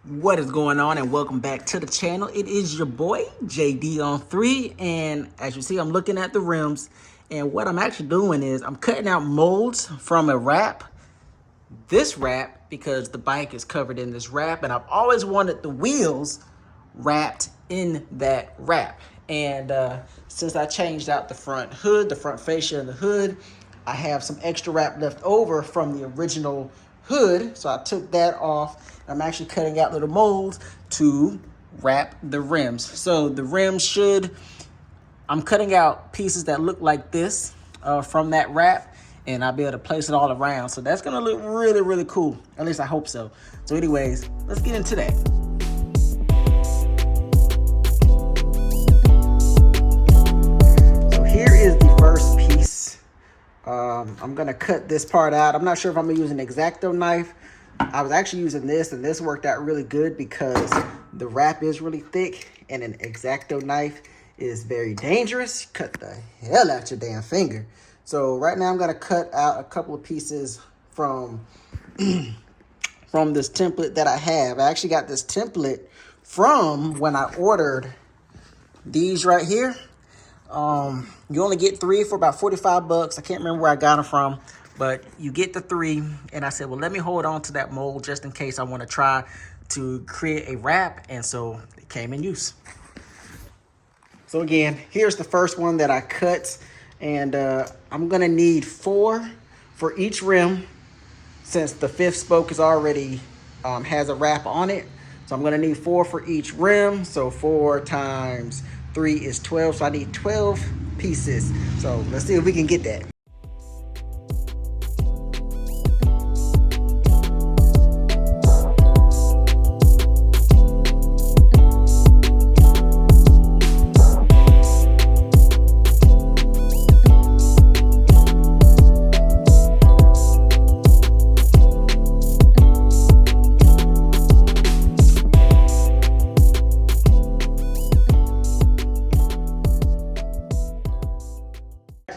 What is going on, and welcome back to the channel. It is your boy JD on 3, and as you see, I'm looking at the rims, and what I'm actually doing is I'm cutting out molds from a wrap, this wrap, because the bike is covered in this wrap, and I've always wanted the wheels wrapped in that wrap. And since I changed out the front hood, the front fascia and the hood, I have some extra wrap left over from the original hood, so I took that off. I'm actually cutting out little molds to wrap the rims. So the rims I'm cutting out pieces that look like this from that wrap, and I'll be able to place it all around. So that's gonna look really, really cool. At least I hope so. So anyways, let's get into that. So here is the first piece. I'm gonna cut this part out. I'm not sure if I'm gonna use an X-Acto knife. I was actually using this, and this worked out really good because the wrap is really thick, and an X-Acto knife is very dangerous. Cut the hell out your damn finger. So right now I'm gonna cut out a couple of pieces from from this template that I have. I actually got this template from when I ordered these right here. You only get 3 for about 45 bucks. I can't remember where I got them from, but you get the 3. And I said, well, let me hold on to that mold just in case I want to try to create a wrap. And so it came in use. So again, here's the first one that I cut. And I'm going to need 4 for each rim, since the 5th spoke is already has a wrap on it. So I'm going to need 4 for each rim. So 4 times 3 is 12. So I need 12 pieces. So let's see if we can get that.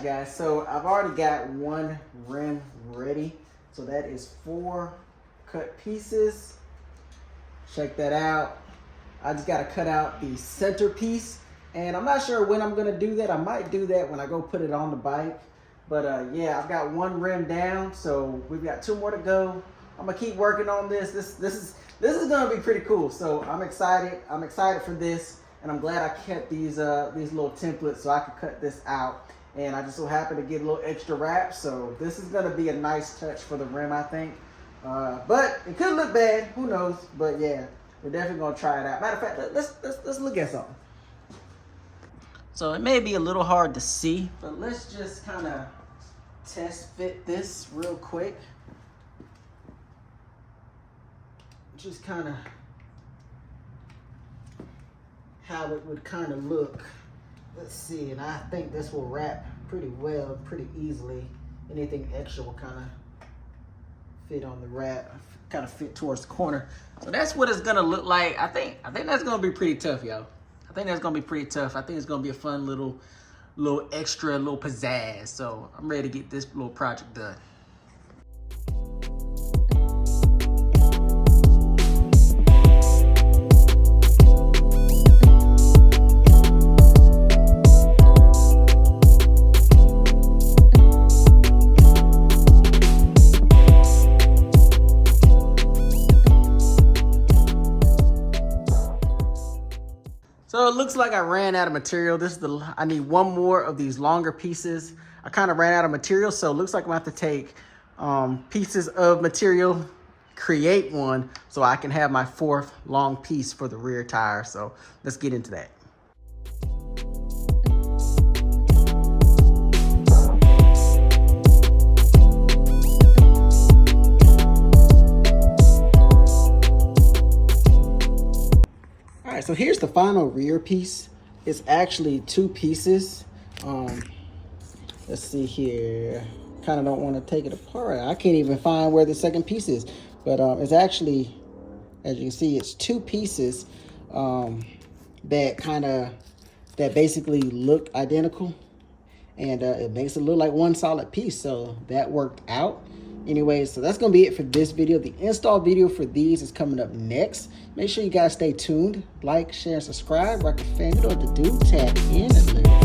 Guys, so I've already got one rim ready. So that is 4 cut pieces. Check that out. I just got to cut out the center piece, and I'm not sure when I'm going to do that. I might do that when I go put it on the bike. But yeah, I've got one rim down, so we've got 2 more to go. I'm gonna keep working on this. This is gonna be pretty cool. So I'm excited. I'm excited for this, and I'm glad I kept these little templates so I could cut this out. And I just so happen to get a little extra wrap, so this is gonna be a nice touch for the rim, I think. But it could look bad, who knows? But yeah, we're definitely gonna try it out. Matter of fact, let's look at something. So it may be a little hard to see, but let's just kind of test fit this real quick. Just kind of how it would kind of look. Let's see, and I think this will wrap pretty well, pretty easily. Anything extra will kind of fit on the wrap, kind of fit towards the corner. So that's what it's gonna look like. I think that's gonna be pretty tough, y'all. I think that's gonna be pretty tough. I think it's gonna be a fun little extra, little pizzazz. So I'm ready to get this little project done. So it looks like I ran out of material. I need one more of these longer pieces. I kind of ran out of material, so it looks like I'm gonna have to take pieces of material, create one, so I can have my 4th long piece for the rear tire. So let's get into that. So here's the final rear piece. It's actually 2 pieces. Let's see here. Kind of don't want to take it apart. I can't even find where the second piece is. But it's actually, as you can see, it's 2 pieces that basically look identical. And it makes it look like one solid piece. So that worked out. Anyways, so that's going to be it for this video. The install video for these is coming up next. Make sure you guys stay tuned. Like, share, and subscribe. Ryker fan, you know what to do. Tap in and live.